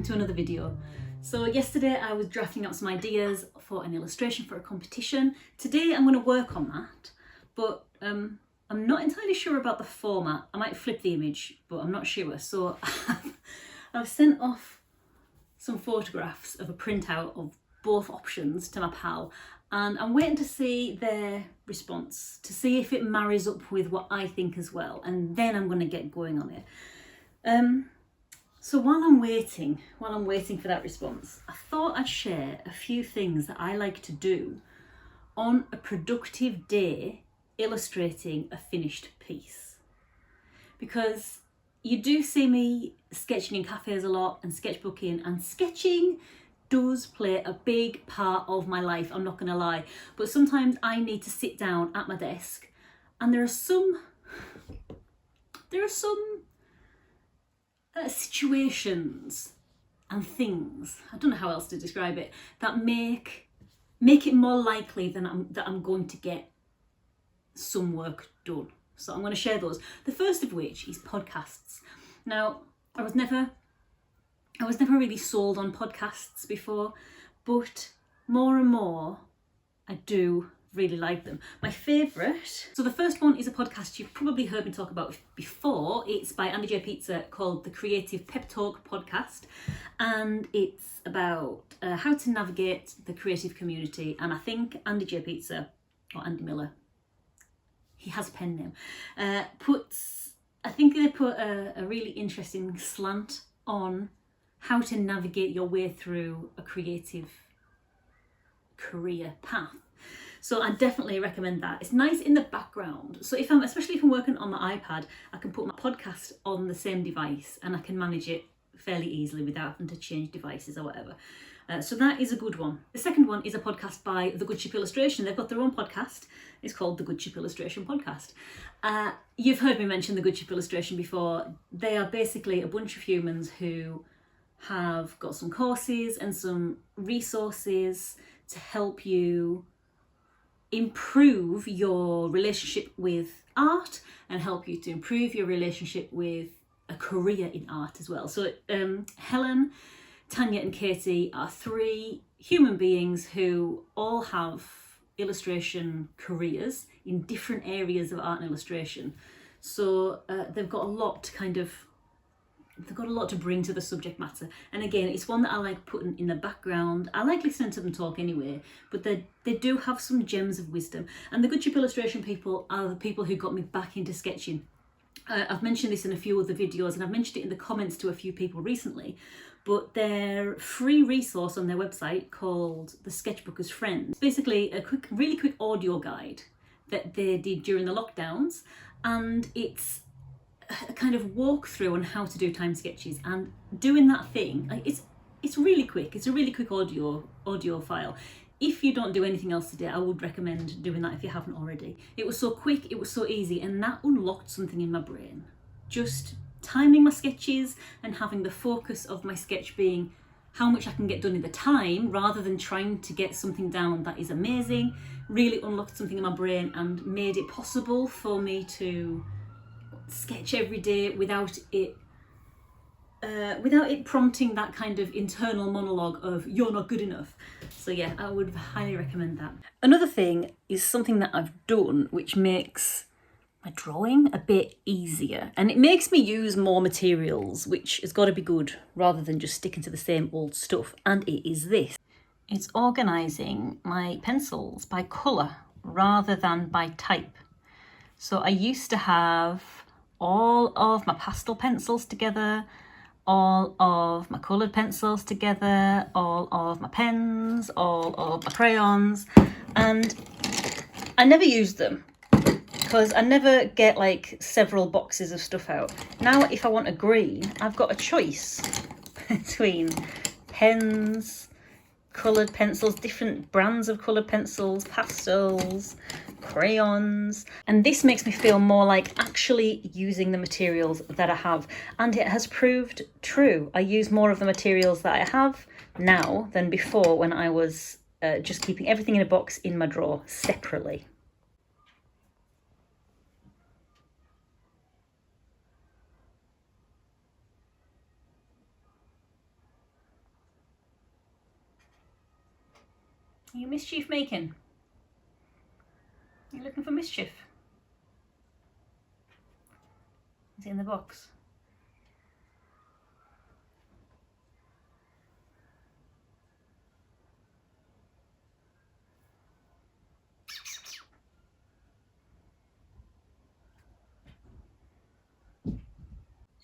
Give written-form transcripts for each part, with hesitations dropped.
to another video. So yesterday I was drafting up some ideas for an illustration for a competition. Today I'm going to work on that, but I'm not entirely sure about the format. I might flip the image, but I'm not sure. So I've sent off some photographs of a printout of both options to my pal, and I'm waiting to see their response, to see if it marries up with what I think as well, and then I'm going to get going on it. So while I'm waiting for that response, I thought I'd share a few things that I like to do on a productive day illustrating a finished piece. Because you do see me sketching in cafes a lot and sketchbooking, and sketching does play a big part of my life, I'm not going to lie. But sometimes I need to sit down at my desk, and there are some situations and things, I don't know how else to describe it, that make it more likely that I'm going to get some work done. So I'm going to share those. The first of which is podcasts. Now, I was never really sold on podcasts before, but more and more I do really like them. My favourite, so the first one is a podcast you've probably heard me talk about before. It's by Andy J. Pizza, called the Creative Pep Talk Podcast, and it's about how to navigate the creative community. And I think Andy J. Pizza, or Andy Miller, he has a pen name, they put a really interesting slant on how to navigate your way through a creative career path. So I definitely recommend that. It's nice in the background. So especially if I'm working on my iPad, I can put my podcast on the same device and I can manage it fairly easily without having to change devices or whatever. So that is a good one. The second one is a podcast by The Good Ship Illustration. They've got their own podcast. It's called The Good Ship Illustration Podcast. You've heard me mention The Good Ship Illustration before. They are basically a bunch of humans who have got some courses and some resources to help you improve your relationship with art and help you to improve your relationship with a career in art as well. So Helen, Tanya and Katie are three human beings who all have illustration careers in different areas of art and illustration. So they've got a lot to bring to the subject matter. And again, it's one that I like putting in the background. I like listening to them talk anyway, but they do have some gems of wisdom. And the Good Ship Illustration people are the people who got me back into sketching. I've mentioned this in a few other videos, and I've mentioned it in the comments to a few people recently, but their free resource on their website called The Sketchbooker's Friend, basically a really quick audio guide that they did during the lockdowns, and it's a kind of walkthrough on how to do time sketches. And doing that thing, it's really quick. It's a really quick audio file. If you don't do anything else today, I would recommend doing that if you haven't already. It was so quick, it was so easy, and that unlocked something in my brain. Just timing my sketches and having the focus of my sketch being how much I can get done in the time, rather than trying to get something down that is amazing, really unlocked something in my brain and made it possible for me to sketch every day without it prompting that kind of internal monologue of "you're not good enough." So yeah, I would highly recommend that. Another thing is something that I've done which makes my drawing a bit easier, and it makes me use more materials, which has got to be good, rather than just sticking to the same old stuff. And it is this. It's organising my pencils by colour rather than by type. So I used to have all of my pastel pencils together, all of my coloured pencils together, all of my pens, all of my crayons, and I never used them because I never get like several boxes of stuff out. Now if I want a green, I've got a choice between pens, coloured pencils, different brands of coloured pencils, pastels, crayons, and this makes me feel more like actually using the materials that I have, and it has proved true. I use more of the materials that I have now than before, when I was just keeping everything in a box in my drawer separately. Are you mischief making? Are you looking for mischief? Is it in the box?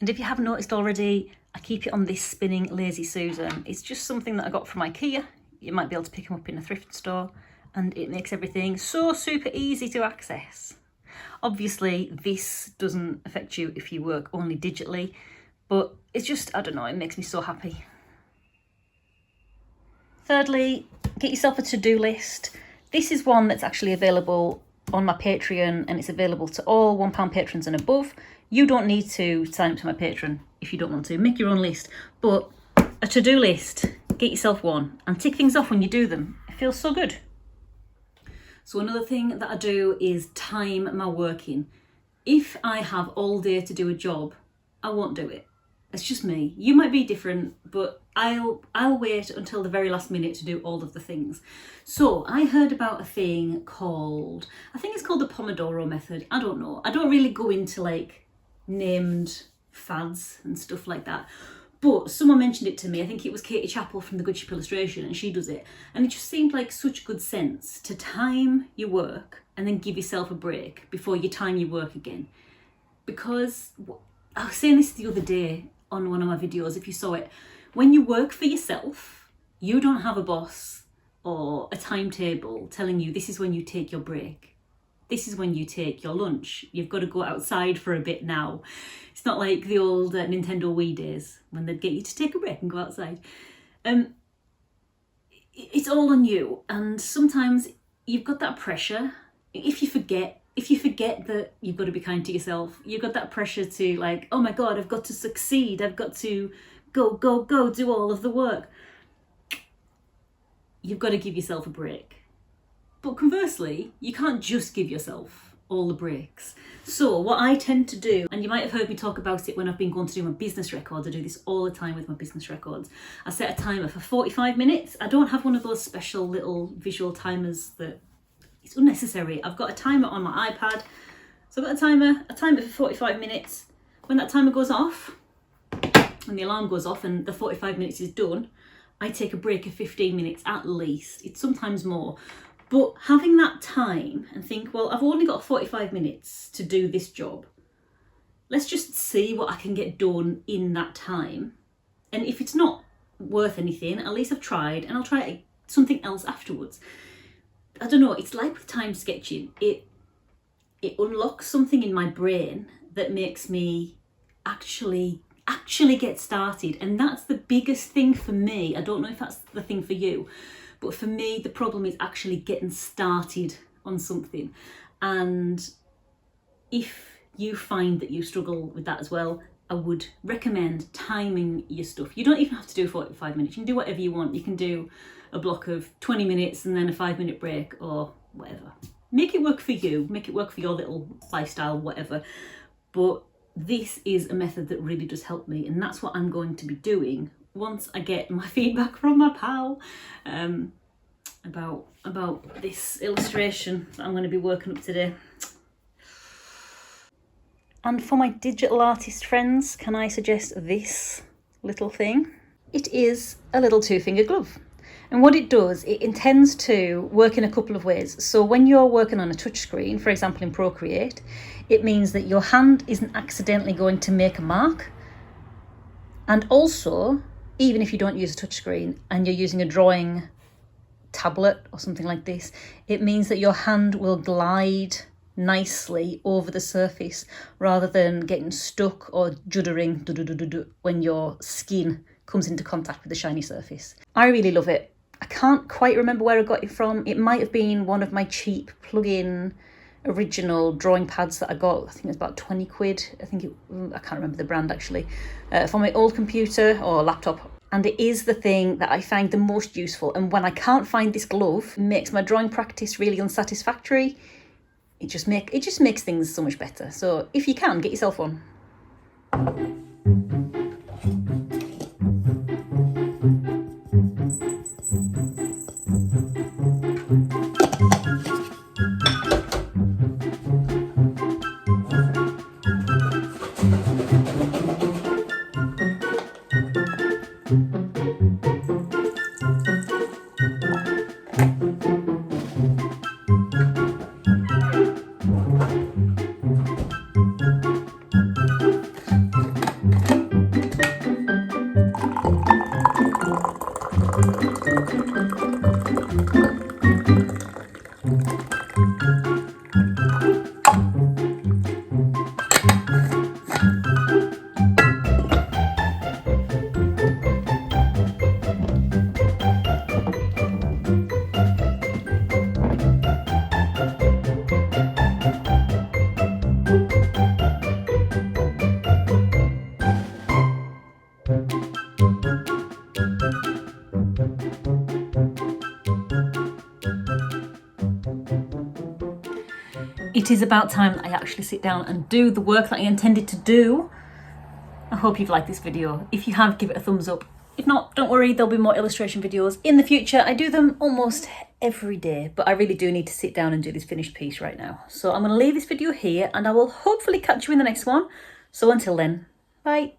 And if you haven't noticed already, I keep it on this spinning Lazy Susan. It's just something that I got from IKEA. You might be able to pick them up in a thrift store, and it makes everything so super easy to access. Obviously, this doesn't affect you if you work only digitally, but it's just, I don't know, it makes me so happy. Thirdly, get yourself a to-do list. This is one that's actually available on my Patreon, and it's available to all £1 patrons and above. You don't need to sign up to my Patreon if you don't want to. Make your own list. But a to-do list, get yourself one and tick things off when you do them. It feels so good. So another thing that I do is time my work in. If I have all day to do a job, I won't do it. It's just me. You might be different, but I'll wait until the very last minute to do all of the things. So I heard about a thing called, I think it's called the Pomodoro method. I don't know. I don't really go into like named fads and stuff like that. But someone mentioned it to me. I think it was Katie Chappell from the Good Ship Illustration, and she does it. And it just seemed like such good sense to time your work and then give yourself a break before you time your work again. Because I was saying this the other day on one of my videos, if you saw it, when you work for yourself, you don't have a boss or a timetable telling you this is when you take your break. This is when you take your lunch. You've got to go outside for a bit now. It's not like the old Nintendo Wii days when they'd get you to take a break and go outside. It's all on you, and sometimes you've got that pressure. If you forget that you've got to be kind to yourself, you've got that pressure to like, oh my God, I've got to succeed. I've got to go, do all of the work. You've got to give yourself a break. But conversely, you can't just give yourself all the breaks. So what I tend to do, and you might have heard me talk about it when I've been going to do my business records, I do this all the time with my business records. I set a timer for 45 minutes. I don't have one of those special little visual timers that it's unnecessary. I've got a timer on my iPad. So I've got a timer for 45 minutes. When that timer goes off, when the alarm goes off and the 45 minutes is done, I take a break of 15 minutes at least. It's sometimes more. But having that time and think, well, I've only got 45 minutes to do this job. Let's just see what I can get done in that time. And if it's not worth anything, at least I've tried, and I'll try something else afterwards. I don't know, it's like with time sketching. It unlocks something in my brain that makes me actually get started. And that's the biggest thing for me. I don't know if that's the thing for you. But for me, the problem is actually getting started on something. And if you find that you struggle with that as well, I would recommend timing your stuff. You don't even have to do 45 minutes. You can do whatever you want. You can do a block of 20 minutes and then a 5-minute break or whatever. Make it work for you. Make it work for your little lifestyle, whatever. But this is a method that really does help me. And that's what I'm going to be doing once I get my feedback from my pal about this illustration that I'm going to be working up today. And for my digital artist friends, can I suggest this little thing? It is a little 2-finger glove. And what it does, it intends to work in a couple of ways. So when you're working on a touch screen, for example in Procreate, it means that your hand isn't accidentally going to make a mark. And also, even if you don't use a touchscreen and you're using a drawing tablet or something like this, it means that your hand will glide nicely over the surface rather than getting stuck or juddering when your skin comes into contact with the shiny surface. I really love it. I can't quite remember where I got it from. It might have been one of my cheap plug-in original drawing pads that I got. I think it was about 20 quid. I can't remember the brand actually, for my old computer or laptop. And it is the thing that I find the most useful. And when I can't find this glove, it makes my drawing practice really unsatisfactory. It just makes things so much better. So if you can, get yourself one. it is about time that I actually sit down and do the work that I intended to do. I hope you've liked this video. If you have, give it a thumbs up. If not, don't worry, there'll be more illustration videos in the future. I do them almost every day, but I really do need to sit down and do this finished piece right now. So I'm going to leave this video here and I will hopefully catch you in the next one. So until then, bye.